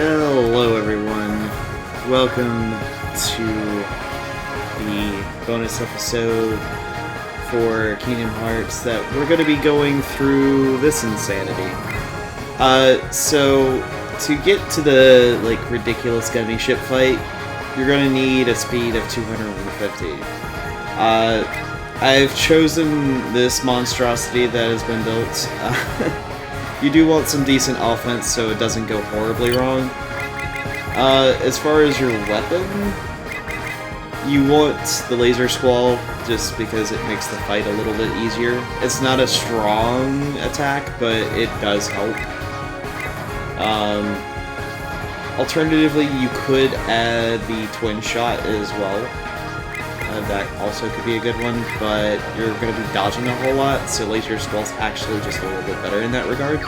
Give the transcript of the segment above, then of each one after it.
Hello everyone, welcome to the bonus episode for Kingdom Hearts that we're going to be going through this insanity. So to get to the ridiculous gummy ship fight, you're going to need a speed of 250. I've chosen this monstrosity that has been built. You do want some decent offense so it doesn't go horribly wrong. As far as your weapon, you want the Laser Squall just because it makes the fight a little bit easier. It's not a strong attack, but it does help. Alternatively, you could add the Twin Shot as well. That also could be a good one, but you're going to be dodging a whole lot, so Laser Squall's actually just a little bit better in that regard.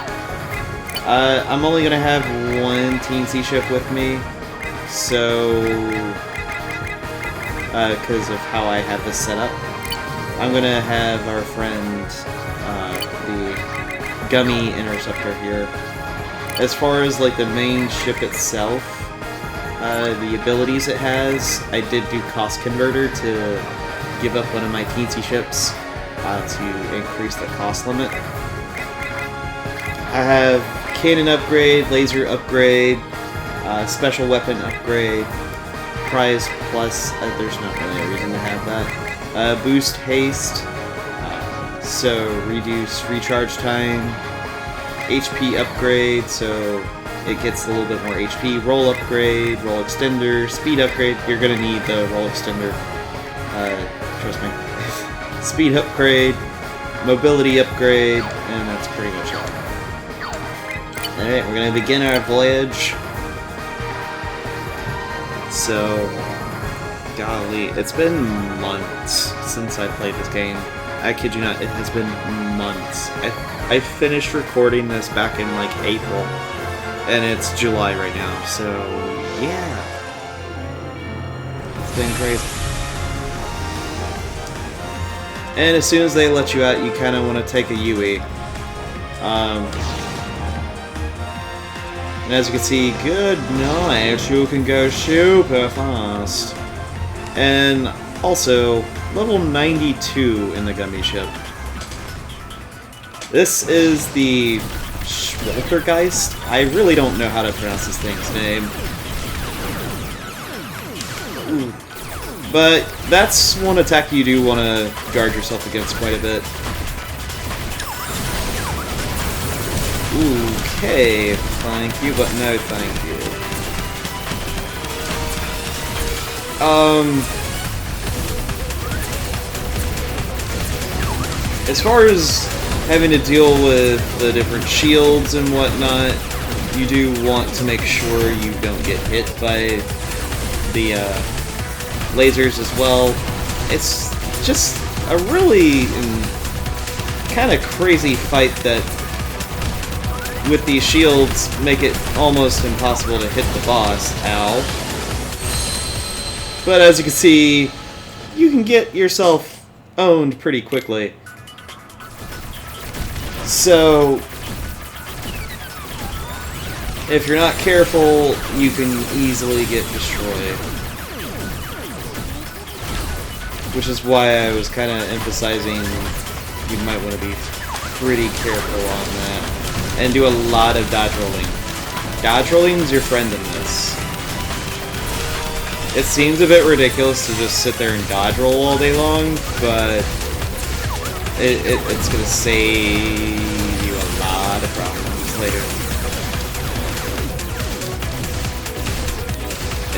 I'm only going to have one TNC ship with me, so because of how I have this set up. I'm going to have our friend, the Gummy Interceptor here. As far as the main ship itself, the abilities it has, I did do Cost Converter to give up one of my teensy ships to increase the cost limit. I have Cannon Upgrade, Laser Upgrade, Special Weapon Upgrade, Prize Plus, there's not really a reason to have that, Boost Haste, so reduce recharge time, HP Upgrade, so it gets a little bit more HP, Roll Upgrade, Roll Extender, Speed Upgrade. You're going to need the Roll Extender, trust me. Speed Upgrade, Mobility Upgrade, and that's pretty much it. Alright, we're going to begin our voyage. So, golly, it's been months since I played this game. I kid you not, it has been months. I finished recording this back in April. And it's July right now, so yeah. It's been crazy. And as soon as they let you out, you kind of want to take a UE. And as you can see, good night, you can go super fast. And also, level 92 in the Gummy ship. This is the Schwoltergeist? I really don't know how to pronounce this thing's name. Ooh. But that's one attack you do want to guard yourself against quite a bit. Okay, thank you, but no thank you. As far as having to deal with the different shields and whatnot, you do want to make sure you don't get hit by the lasers as well. It's just a really kind of crazy fight that, with these shields, make it almost impossible to hit the boss. Ow. But as you can see, you can get yourself owned pretty quickly. So, if you're not careful, you can easily get destroyed. Which is why I was kind of emphasizing you might want to be pretty careful on that. And do a lot of dodge rolling. Dodge rolling is your friend in this. It seems a bit ridiculous to just sit there and dodge roll all day long, but it's going to save you a lot of problems later.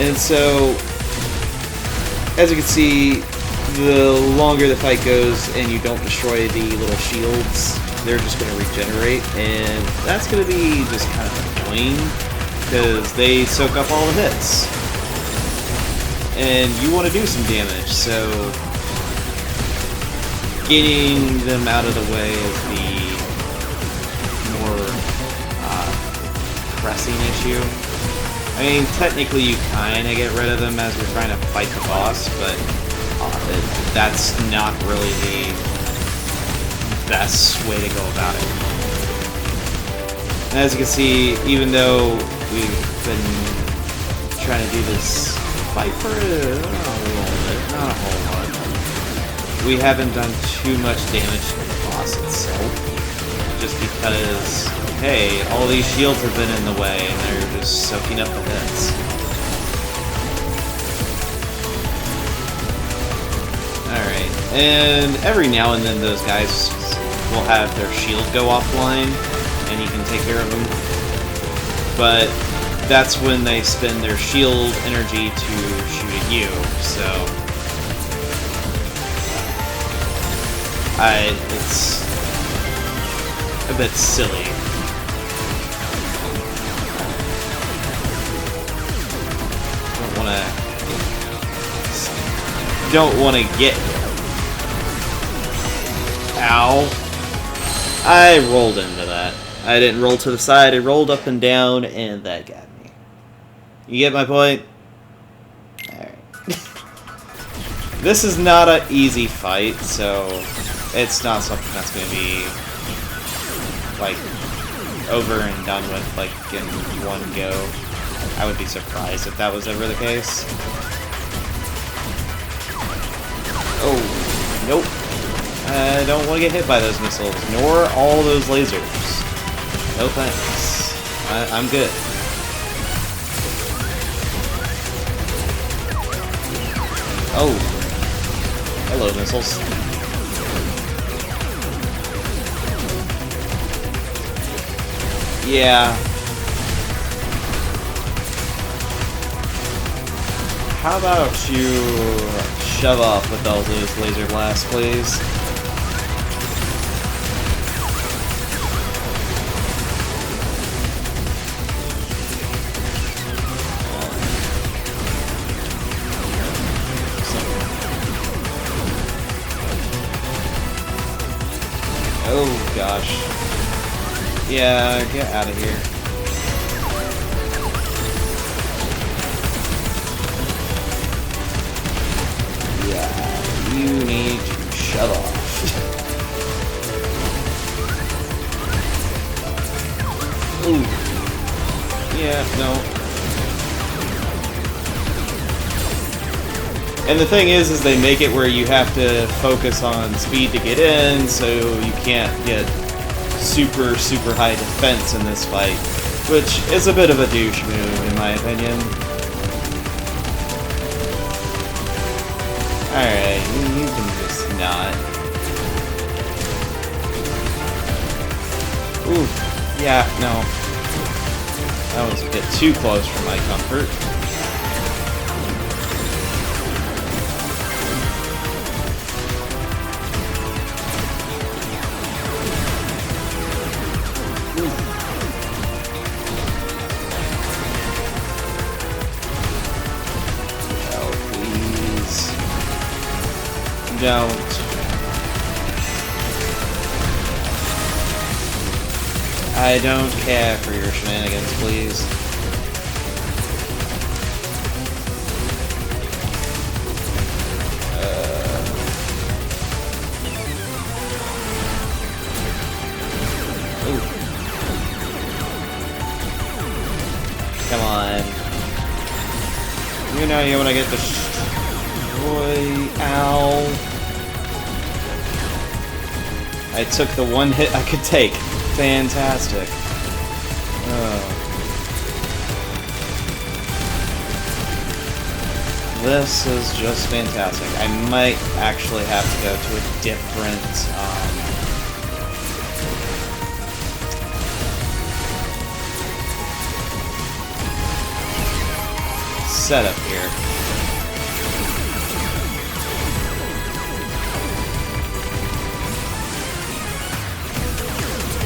And so, as you can see, the longer the fight goes and you don't destroy the little shields, they're just going to regenerate, and that's going to be just kind of annoying, because they soak up all the hits. And you want to do some damage, so getting them out of the way is the more pressing issue. I mean, technically you kind of get rid of them as you're trying to fight the boss, but that's not really the best way to go about it. And as you can see, even though we've been trying to do this fight for a little bit, not a whole lot. We haven't done too much damage to the boss itself, just because, hey, all these shields have been in the way and they're just soaking up the hits. Alright, and every now and then those guys will have their shield go offline, and you can take care of them. But that's when they spend their shield energy to shoot at you, so... it's a bit silly. Don't wanna get... Ow. I rolled into that. I didn't roll to the side, I rolled up and down, and that got me. You get my point? Alright. This is not an easy fight, so it's not something that's gonna be, like, over and done with, like, in one go. I would be surprised if that was ever the case. Oh, nope. I don't want to get hit by those missiles, nor all those lasers. No thanks. I'm good. Oh. Hello, missiles. Yeah. How about you shove off with all those laser blasts, please? Oh gosh. Yeah, get out of here. You need to shut off. Ooh. Yeah, no. And the thing is they make it where you have to focus on speed to get in, so you can't get super, super high defense in this fight, which is a bit of a douche move, in my opinion. Alright, you can just not. Ooh, yeah, no. That was a bit too close for my comfort. Don't. I don't care for your shenanigans, please. Ooh. Come on. You know you want to get destroyed. Ow. I took the one hit I could take. Fantastic. Oh. This is just fantastic. I might actually have to go to a different, setup here.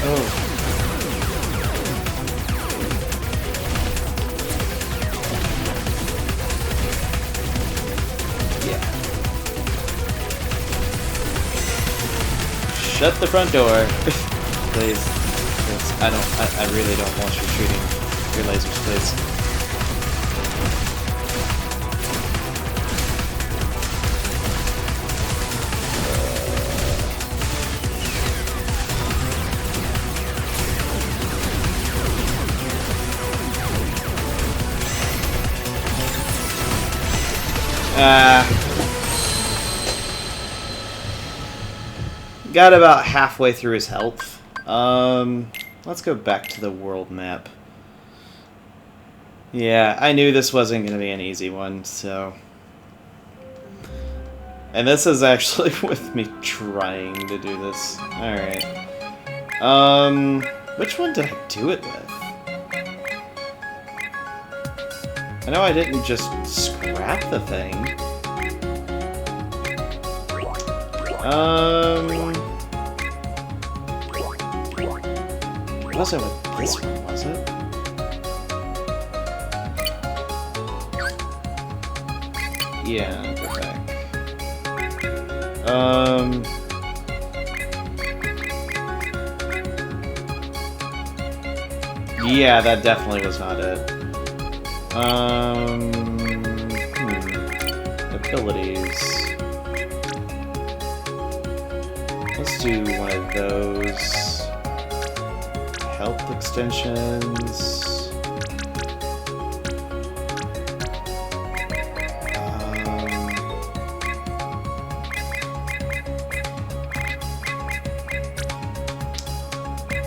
Oh. Yeah. Shut the front door, please. I really don't want you shooting your lasers, please. Got about halfway through his health. Let's go back to the world map. Yeah, I knew this wasn't going to be an easy one, so... And this is actually with me trying to do this. Alright. Which one did I do it with? I know I didn't just scrap the thing. It wasn't with this one, was it? Yeah, go back. Yeah, that definitely was not it. Abilities. Let's do one of those. Health extensions.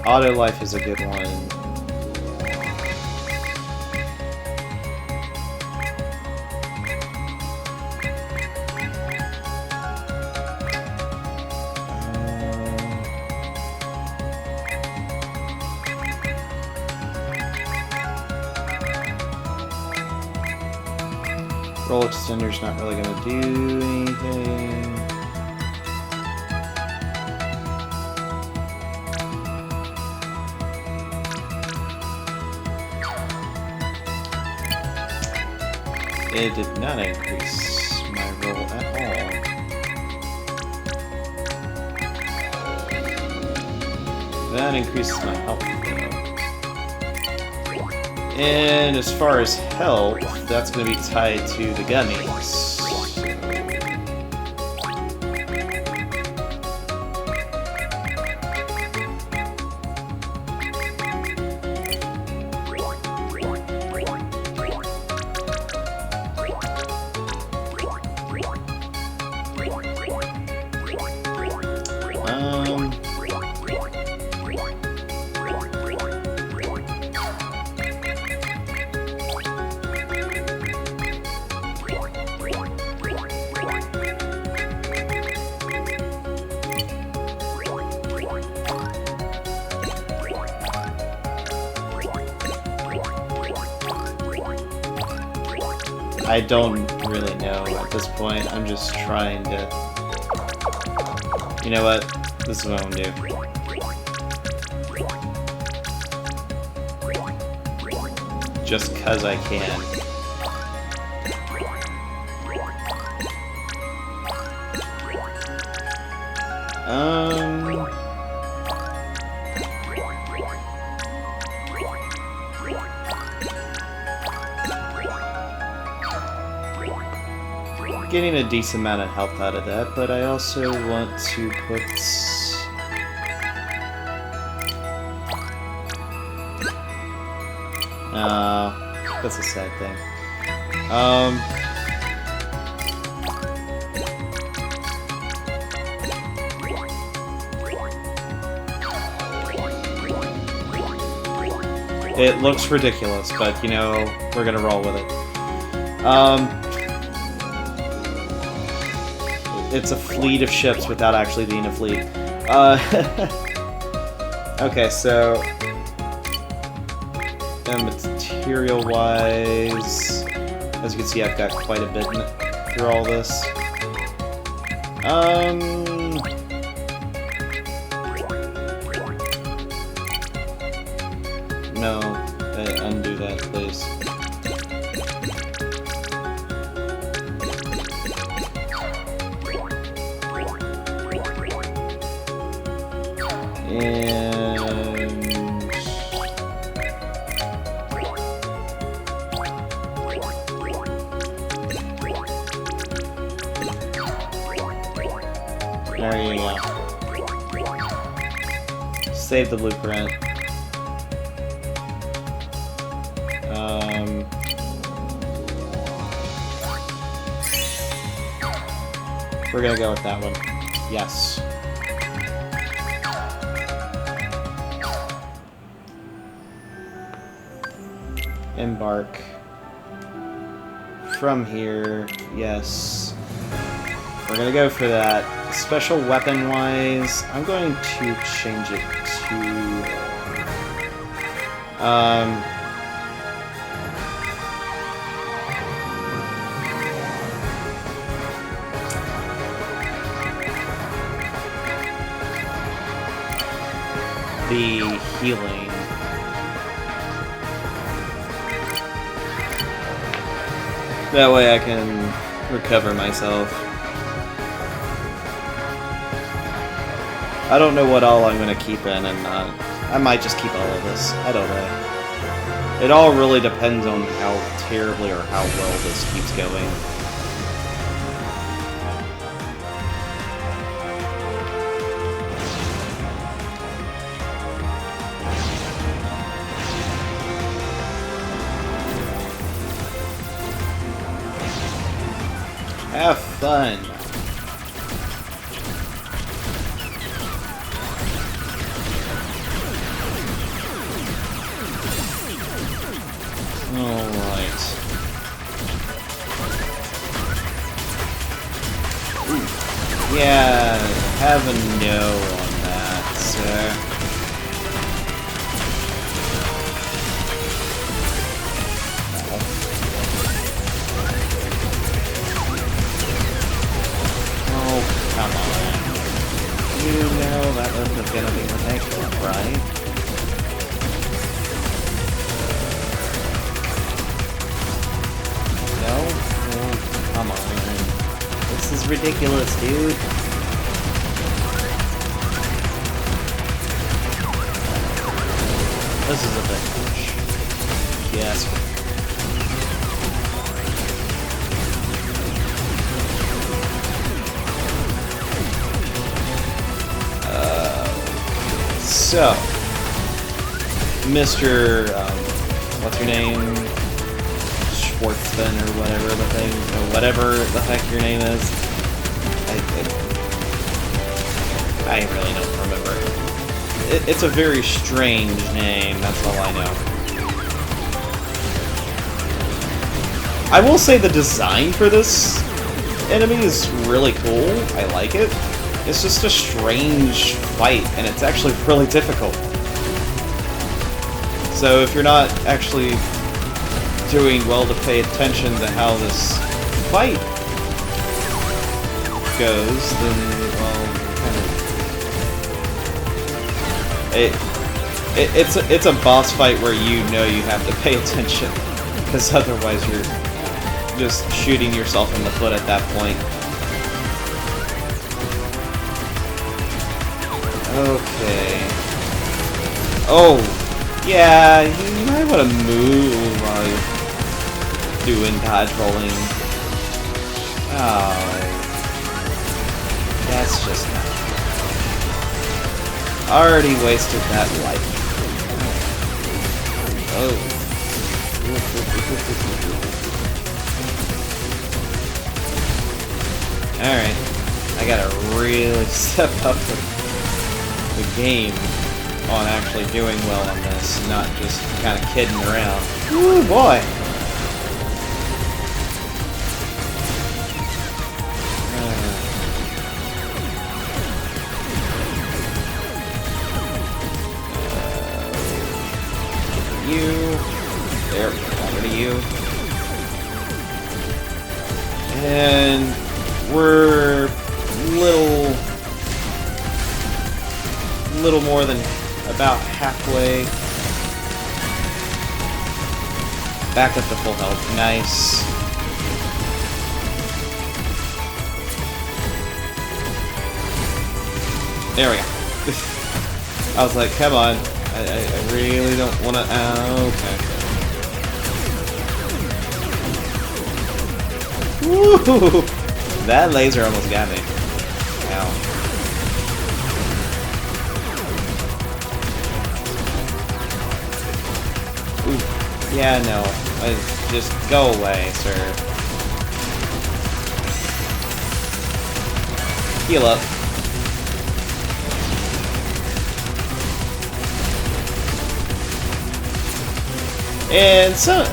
Auto life is a good one. Roll extender's not really going to do anything. It did not increase my roll at all. That increases my health, though. And as far as health, that's going to be tied to the gummies. I don't really know at this point. I'm just trying to... You know what? This is what I'm gonna do. Just 'cause I can. Getting a decent amount of health out of that, but I also want to put... that's a sad thing. It looks ridiculous, but, you know, we're gonna roll with it. It's a fleet of ships without actually being a fleet. Okay, so... material-wise... As you can see, I've got quite a bit through all this. No, undo that, please. There you go. Save the blueprint. We're gonna go with that one. Yes. Embark. From here, yes. We're gonna go for that. Special weapon-wise, I'm going to change it to... the healing. That way I can recover myself. I don't know what all I'm going to keep in and not. I might just keep all of this. I don't know. It all really depends on how terribly or how well this keeps going. Have fun. Alright. Yeah, have a no on that, sir. Come on. You know that wasn't gonna be the next one, right? No? Oh, come on. This is ridiculous, dude. This is a bit much. Yes. So, Mr. What's your name? Schwartzman or whatever the thing, or whatever the heck your name is. I really don't remember. It's a very strange name, that's all I know. I will say the design for this enemy is really cool. I like it. It's just a strange fight, and it's actually really difficult. So if you're not actually doing well to pay attention to how this fight goes, then, well, kind of... It's a boss fight where you know you have to pay attention, because otherwise you're just shooting yourself in the foot at that point. Okay. Oh, yeah, you might want to move while you're doing dodge rolling. Oh, that's just not fair. Already wasted that life. Oh. Alright. I gotta really step up the game on actually doing well on this, not just kind of kidding around. Ooh, boy! You. There we go. Got rid of you. And we're little more than about halfway back up to full health. Nice. There we go. I was like, come on. I really don't want to... okay. Woo! That laser almost got me. Ow. Ooh. Yeah, no. Just go away, sir. heal up. And so,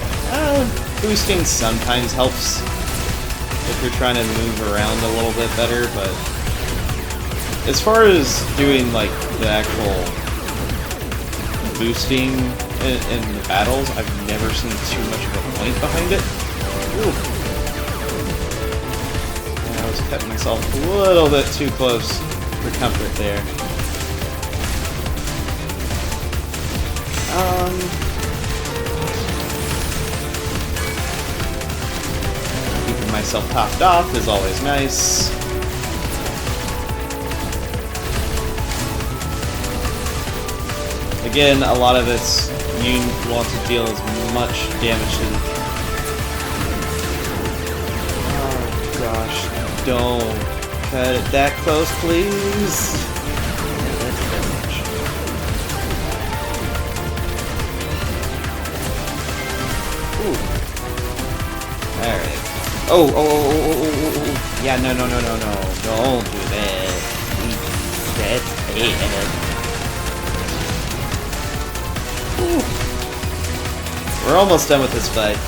boosting sometimes helps if you're trying to move around a little bit better, but as far as doing like the actual boosting in the battles, I've never seen too much of a point behind it. Ooh. And I was cutting myself a little bit too close for comfort there. Keeping myself topped off is always nice. Again, a lot of it's you want to deal as much damage to the... Oh gosh, don't cut it that close, please. Yeah, that's a bit much. Ooh. Alright. Oh. Yeah, no. Don't do that. That's bad. We're almost done with this fight.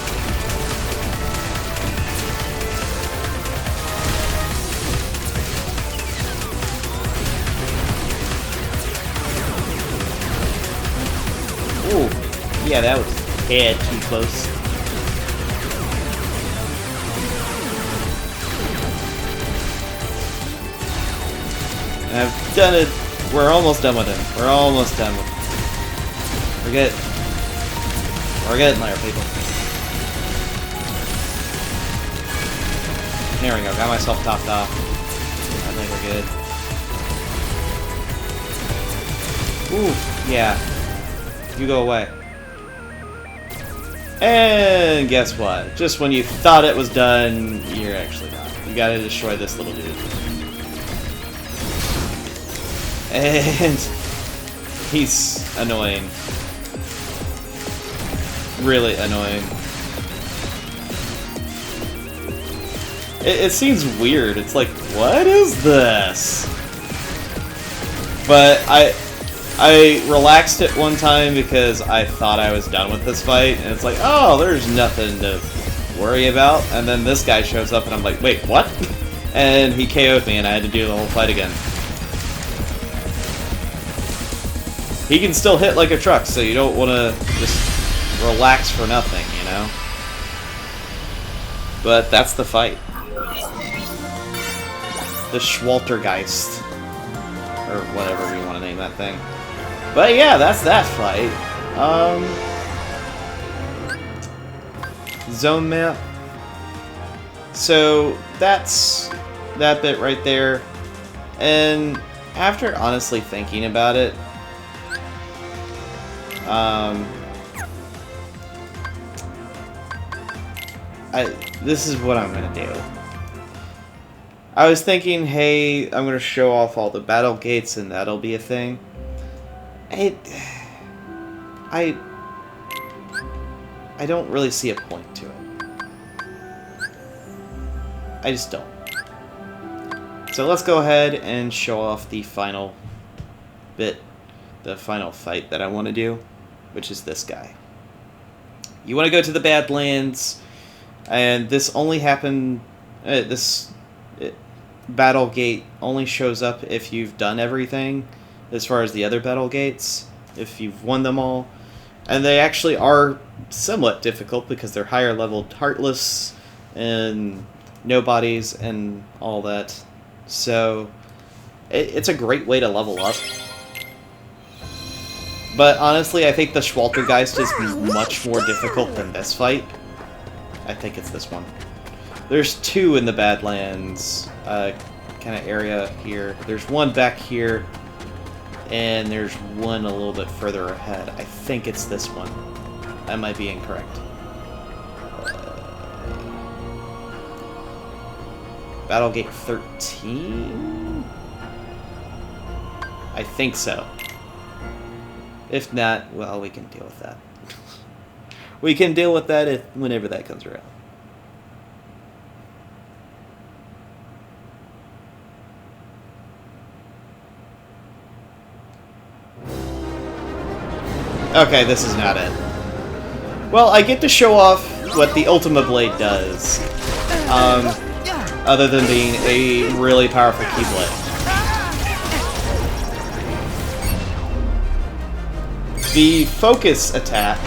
Ooh, yeah, that was a tad too close. And I've done it. We're almost done with him. We're almost done with him. We're getting there, people. There we go, got myself topped off. I think we're good. Ooh, yeah. You go away. And guess what? Just when you thought it was done, you're actually not. You gotta destroy this little dude. And he's annoying. Really annoying. It seems weird. It's like, what is this? But I relaxed it one time because I thought I was done with this fight, and it's like, oh, there's nothing to worry about. And then this guy shows up, and I'm like, wait, what? And he KO'd me, and I had to do the whole fight again. He can still hit like a truck, so you don't want to just relax for nothing, you know? But that's the fight. The Schwaltergeist. Or whatever you want to name that thing. But yeah, that's that fight. Zone map. So that's that bit right there. And after honestly thinking about it, this is what I'm gonna do. I was thinking, hey, I'm gonna show off all the battle gates and that'll be a thing. I don't really see a point to it. I just don't. So let's go ahead and show off the final bit, the final fight that I want to do, which is this guy. You want to go to the Badlands, and this only happened, battle gate only shows up if you've done everything, as far as the other battle gates, if you've won them all. And they actually are somewhat difficult because they're higher leveled Heartless and Nobodies and all that. So it's a great way to level up. But honestly, I think the Schwaltergeist is much more difficult than this fight. I think it's this one. There's two in the Badlands kind of area here. There's one back here, and there's one a little bit further ahead. I think it's this one. I might be incorrect. Battlegate 13? I think so. If not, well, we can deal with that. We can deal with that whenever that comes around. Okay, this is not it. Well, I get to show off what the Ultima Blade does. Other than being a really powerful Keyblade. The focus attack...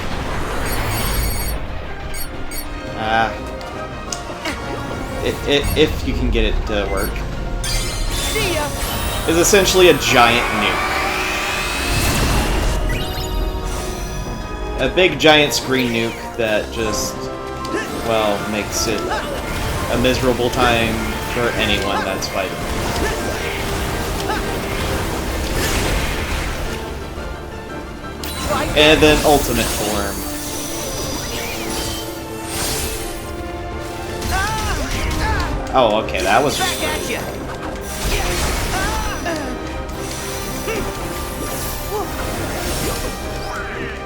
if you can get it to work, is essentially a giant nuke. A big giant screen nuke that just, well, makes it a miserable time for anyone that's fighting. And then ultimate form. Oh, okay, that was just weird.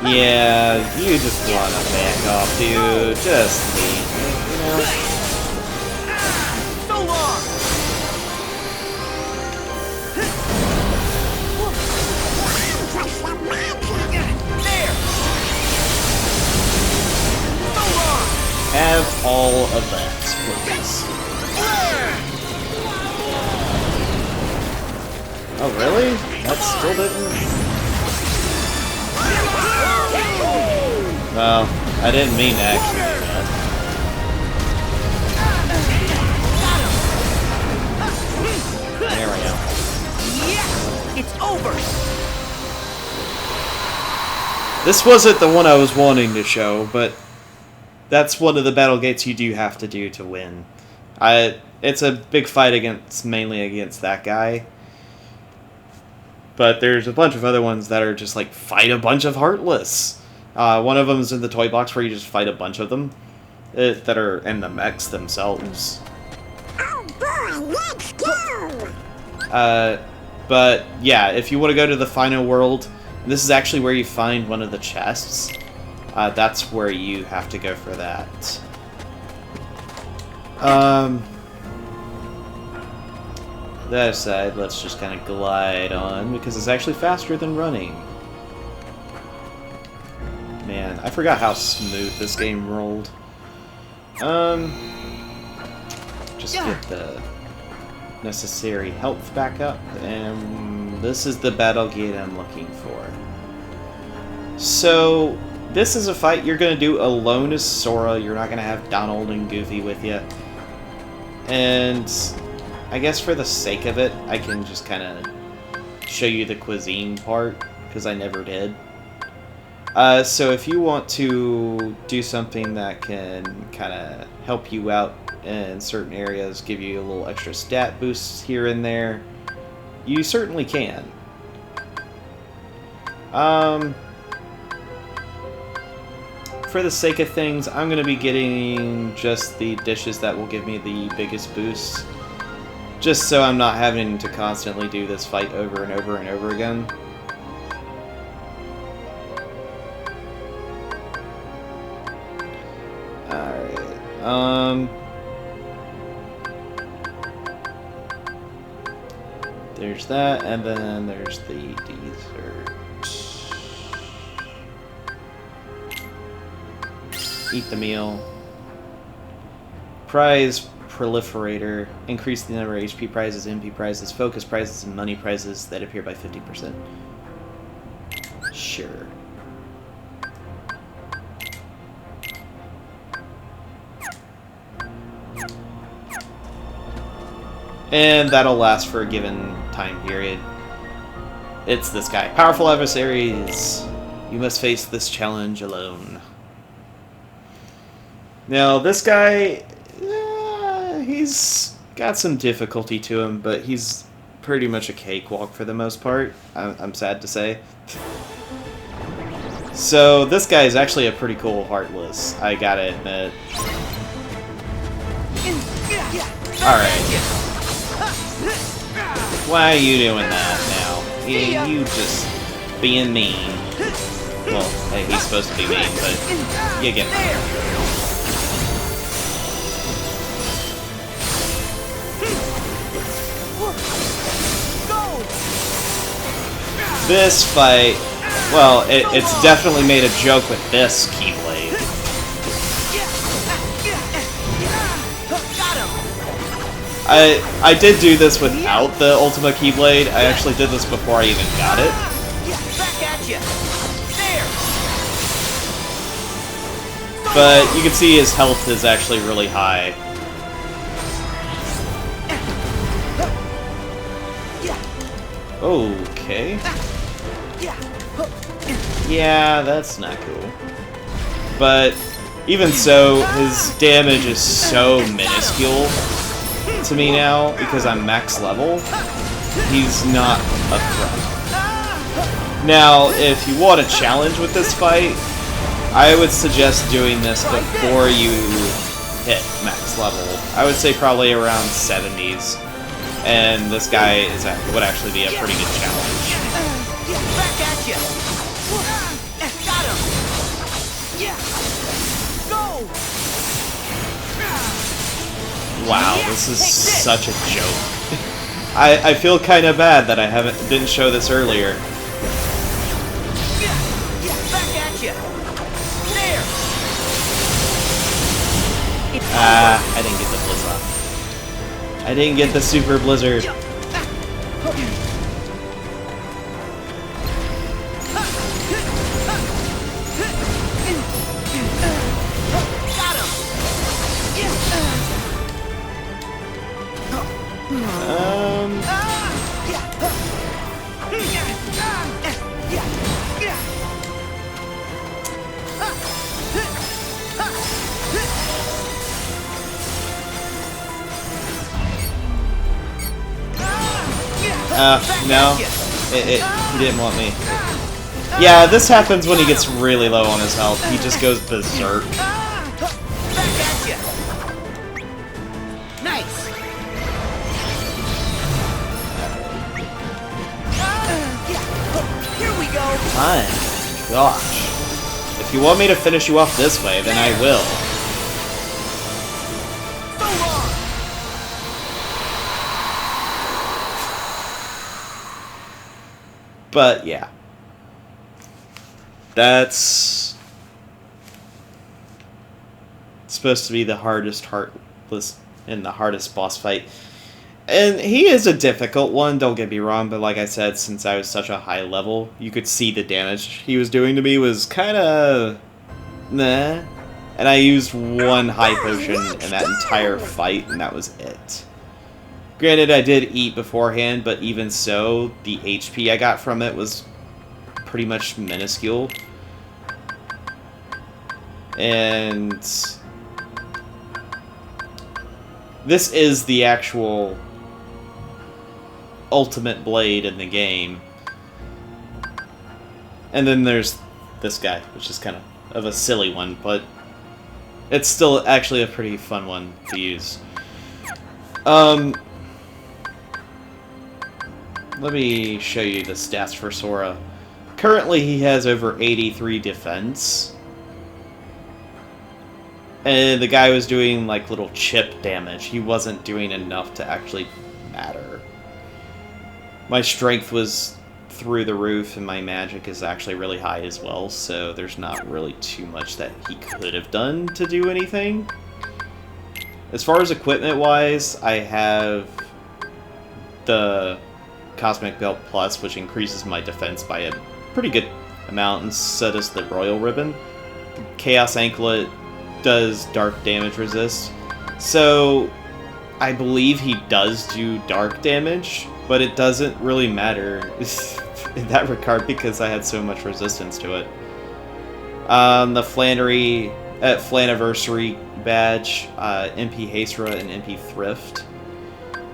Yeah, you just wanna back off, dude. Just leave, you know? So long. There. So long. Have all of that, please. Oh, really? That still didn't... Well, I didn't mean to actually do that. There we go. Yeah, it's over. This wasn't the one I was wanting to show, but that's one of the battle gates you do have to do to win. It's a big fight mainly against that guy. But there's a bunch of other ones that are just like, fight a bunch of Heartless. One of them is in the toy box where you just fight a bunch of them that are in the mechs themselves. Oh boy, let's go! But yeah, if you want to go to the final world, this is actually where you find one of the chests. That's where you have to go for that. That aside, let's just kind of glide on, because it's actually faster than running. Man, I forgot how smooth this game rolled. Just get the necessary health back up, and this is the battle gate I'm looking for. So, this is a fight you're going to do alone as Sora. You're not going to have Donald and Goofy with you. And I guess for the sake of it, I can just kind of show you the cuisine part, because I never did. So if you want to do something that can kind of help you out in certain areas, give you a little extra stat boosts here and there, you certainly can. For the sake of things, I'm going to be getting just the dishes that will give me the biggest boosts, just so I'm not having to constantly do this fight over and over and over again. Alright, there's that, and then there's the dessert. Eat the meal. Prize proliferator. Increase the number of HP prizes, MP prizes, focus prizes, and money prizes that appear by 50%. Sure. And that'll last for a given time period. It's this guy. Powerful adversaries. You must face this challenge alone. Now, this guy, he's got some difficulty to him, but he's pretty much a cakewalk for the most part, I'm sad to say. So, this guy is actually a pretty cool Heartless, I gotta admit. Alright. Why are you doing that now? You just being mean. Well, hey, he's supposed to be mean, but you get me. This fight Well, it's definitely made a joke with this Keyblade. Got him. I did do this without the Ultima Keyblade. I actually did this before I even got it. Back at you. There. But you can see his health is actually really high. Okay. Yeah, that's not cool. But even so, his damage is so minuscule to me now because I'm max level. He's not a threat. Now, if you want a challenge with this fight, I would suggest doing this before you hit max level. I would say probably around 70s. And this guy would actually be a pretty good challenge. Back at you. Got him. Go. Wow, this is such a joke. I feel kind of bad that I didn't show this earlier. Back at you. There. Ah, I didn't get the Blizzard. I didn't get the Super Blizzard. No. He didn't want me. Yeah, this happens when he gets really low on his health. He just goes berserk. Back at you. Nice. Here we go. My gosh. If you want me to finish you off this way, then I will. So long. But yeah. That's supposed to be the hardest Heartless and the hardest boss fight. And he is a difficult one, don't get me wrong, but like I said, since I was such a high level, you could see the damage he was doing to me was kinda meh. And I used one high potion in that entire fight, and that was it. Granted, I did eat beforehand, but even so, the HP I got from it was pretty much minuscule. And this is the actual ultimate blade in the game. And then there's this guy, which is kind of a silly one, but it's still actually a pretty fun one to use. Let me show you the stats for Sora. Currently, he has over 83 defense. And the guy was doing, like, little chip damage. He wasn't doing enough to actually matter. My strength was through the roof, and my magic is actually really high as well, so there's not really too much that he could have done to do anything. As far as equipment-wise, I have the Cosmic Belt Plus, which increases my defense by a pretty good amount, and so does the Royal Ribbon. The Chaos Anklet does dark damage resist, so I believe he does do dark damage, but it doesn't really matter in that regard because I had so much resistance to it. The Flaniversary badge, MP Hasera and MP Thrift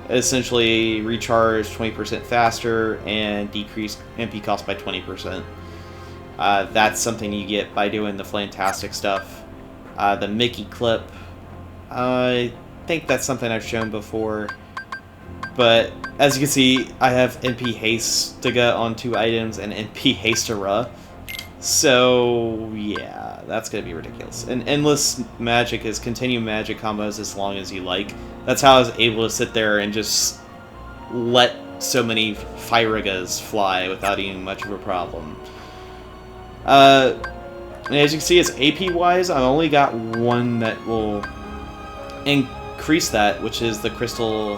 essentially recharge 20% faster and decrease MP cost by 20%. That's something you get by doing the Flantastic stuff. The Mickey Clip, I think that's something I've shown before, but as you can see, I have MP Hastega on 2 items and MP Hastera, so yeah, that's gonna be ridiculous. And Endless Magic is continue magic combos as long as you like. That's how I was able to sit there and just let so many Fyrigas fly without even much of a problem. And as you can see, it's AP-wise, I only got one that will increase that, which is the Crystal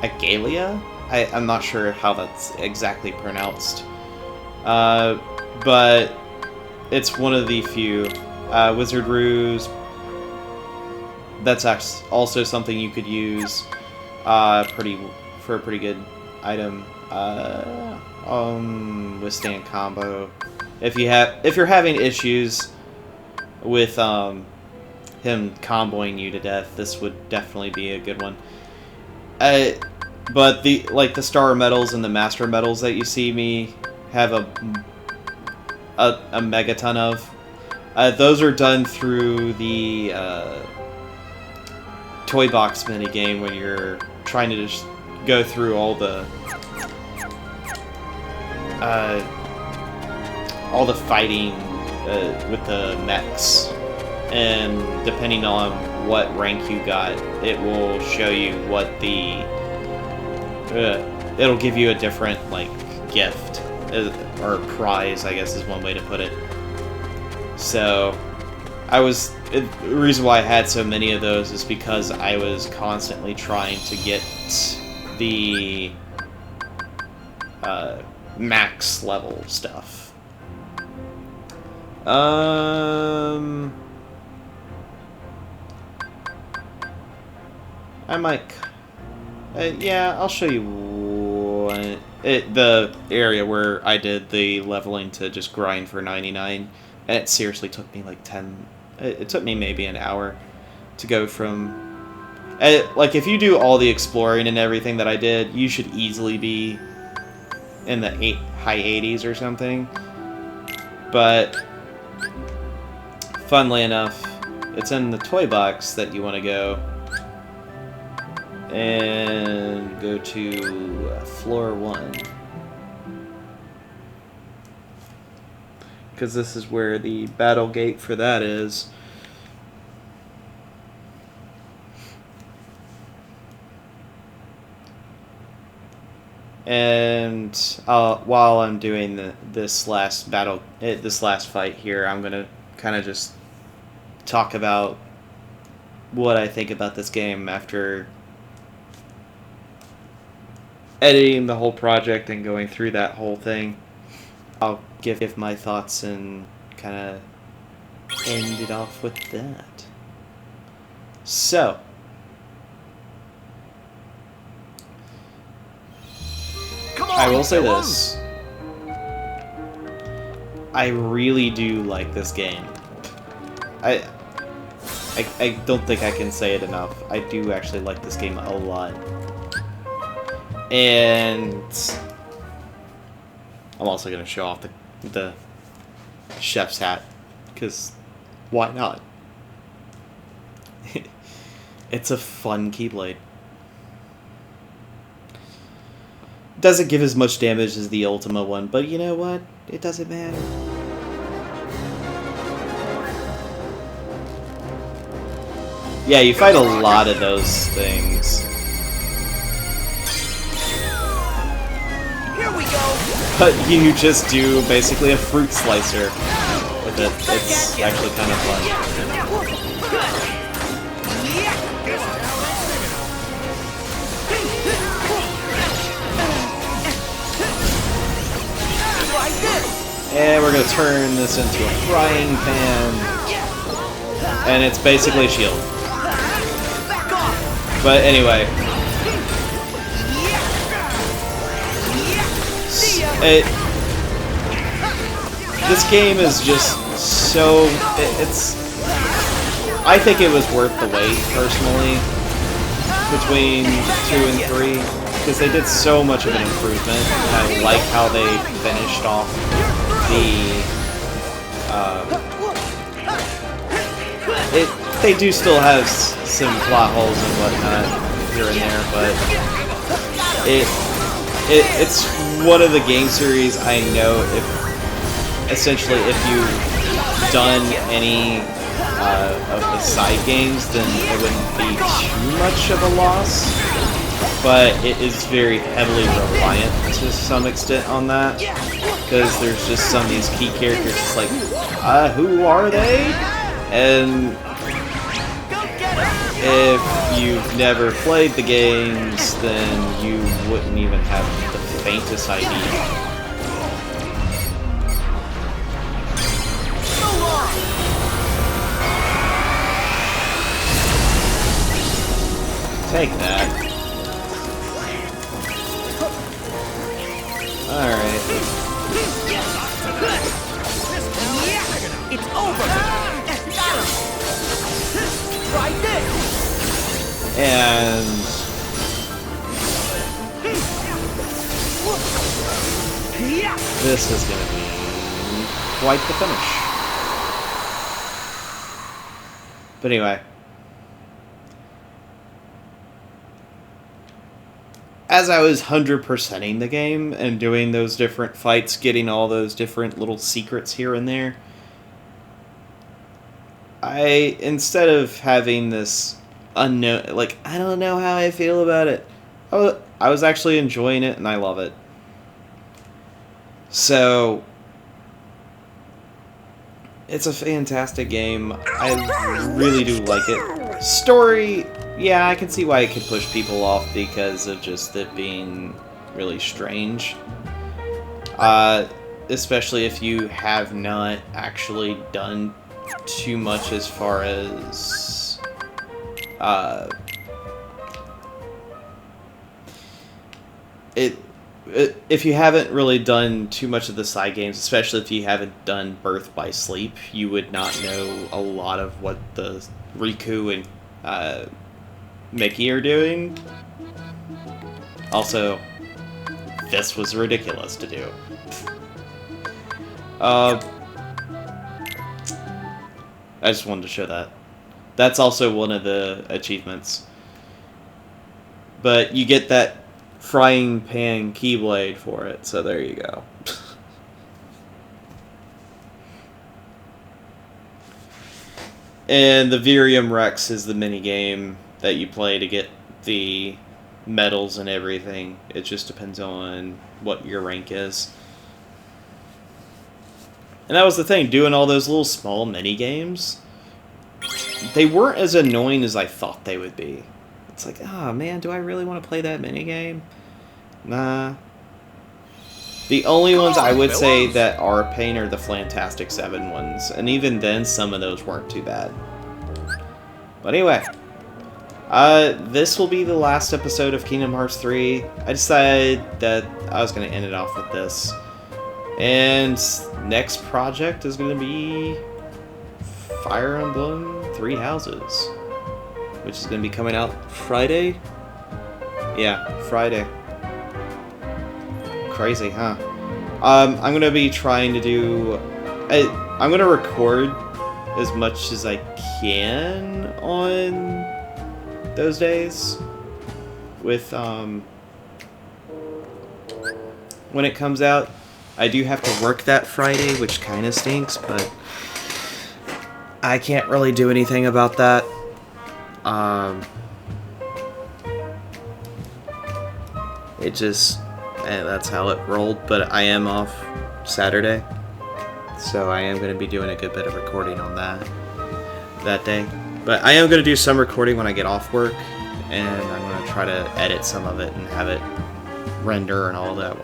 Agalia? I'm not sure how that's exactly pronounced. But it's one of the few. Wizard Ruse, that's also something you could use for a pretty good item. Withstand combo. If you're having issues with him comboing you to death, this would definitely be a good one. But the star medals and the master medals that you see me have a megaton of, those are done through the toy box minigame when you're trying to just go through all the fighting with the mechs, and depending on what rank you got, it will show you what it'll give you a different gift or prize, I guess is one way to put it. So the reason why I had so many of those is because I was constantly trying to get the max level stuff. I might... yeah, I'll show you the area where I did the leveling to just grind for 99, and it seriously took me like 10... It took me maybe an hour to go from... if you do all the exploring and everything that I did, you should easily be in the high 80s or something. But, funnily enough, it's in the toy box that you want to go. And go to floor 1. Because this is where the battle gate for that is. And while I'm doing this last fight here, I'm gonna kind of just talk about what I think about this game after editing the whole project and going through that whole thing. I'll give my thoughts and kind of end it off with that. So, I will say this. I really do like this game. I don't think I can say it enough. I do actually like this game a lot. And I'm also going to show off the chef's hat, because why not? It's a fun Keyblade. Doesn't give as much damage as the Ultima one, but you know what? It doesn't matter. Yeah, you fight a lot of those things. Here we go. But you just do basically a fruit slicer with it. It's actually kind of fun. And we're going to turn this into a frying pan. And it's basically a shield. But anyway. This game is just so... I think it was worth the wait, personally, between 2 and 3, because they did so much of an improvement, and I like how they finished off they do still have some plot holes and whatnot here and there, but it's one of the game series I know if you've done any of the side games, then it wouldn't be too much of a loss. but it is very heavily reliant to some extent on that, because there's just some of these key characters. It's like, who are they? And Go get him! if you've never played the games, then you wouldn't even have the faintest idea. So long! Take that. Alright. Yeah, it's over! Got him! Try this! And Yeah! this is going to be quite the finish. But anyway. As I was 100%ing the game and doing those different fights, getting all those different little secrets here and there, instead of having this unknown, like, I don't know how I feel about it, I was actually enjoying it and I love it. So, it's a fantastic game. I really do like it. Story, yeah, I can see why it could push people off because of just it being really strange. Especially if you have not actually done too much as far as if you haven't really done too much of the side games, especially if you haven't done Birth by Sleep, you would not know a lot of what the Riku and Mickey are doing. Also, this was ridiculous to do. I just wanted to show that. That's also one of the achievements. But you get that frying pan keyblade for it, so there you go. And the Virium Rex is the minigame that you play to get the medals and everything. It just depends on what your rank is. And that was the thing, doing all those little small minigames, they weren't as annoying as I thought they would be. It's like, oh man, do I really want to play that minigame? Nah. The only ones I would say that are a pain are the Flantastic 7 ones, and even then, some of those weren't too bad. But anyway, this will be the last episode of Kingdom Hearts 3. I decided that I was going to end it off with this. And next project is going to be Fire Emblem Three Houses, which is going to be coming out Friday? Yeah, Friday. Crazy, huh? I'm going to be trying to do... I'm going to record as much as I can on those days with, when it comes out. I do have to work that Friday, which kind of stinks, but I can't really do anything about that. It just... that's how it rolled, but I am off Saturday, so I am going to be doing a good bit of recording on that day. But I am going to do some recording when I get off work, and I'm going to try to edit some of it and have it render and all that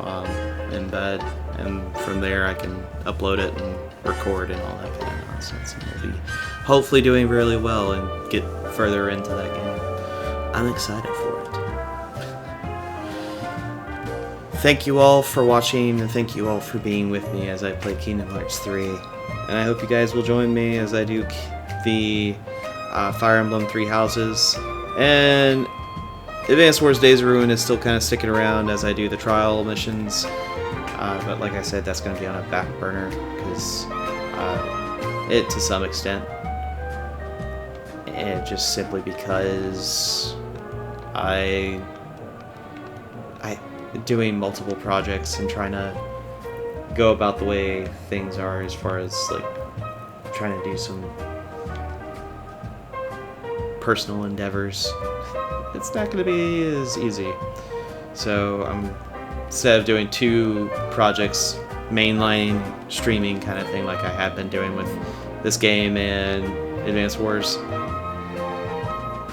in bed, and from there I can upload it and record and all that kind of nonsense, and we'll be hopefully doing really well and get further into that game. I'm excited for it. Thank you all for watching, and thank you all for being with me as I play Kingdom Hearts 3. And I hope you guys will join me as I do the Fire Emblem Three Houses. And Advance Wars Days of Ruin is still kind of sticking around as I do the trial missions. But like I said, that's going to be on a back burner, because it, to some extent, and just simply because doing multiple projects and trying to go about the way things are as far as like trying to do some personal endeavors, it's not going to be as easy. So instead of doing 2 projects, mainlining streaming kind of thing like I have been doing with this game and Advance Wars,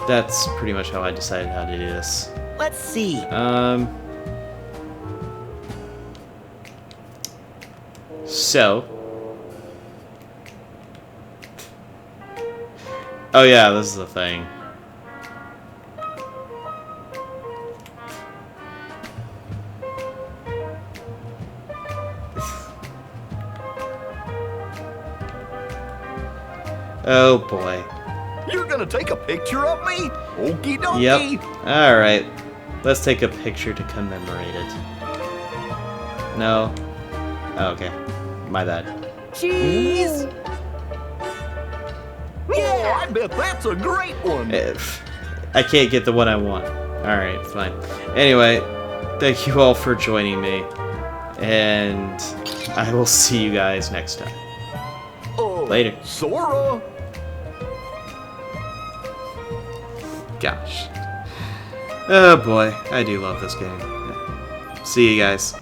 that's pretty much how I decided how to do this. Let's see. So, oh yeah, this is the thing. Oh boy. You're gonna take a picture of me? Okie dokie. Yep. Alright. Let's take a picture to commemorate it. No. Oh, okay. My bad. Cheese. Yeah, I bet that's a great one. If I can't get the one I want. Alright, fine. Anyway, thank you all for joining me. And I will see you guys next time. Later. Sora. Gosh. Oh boy, I do love this game. See you guys.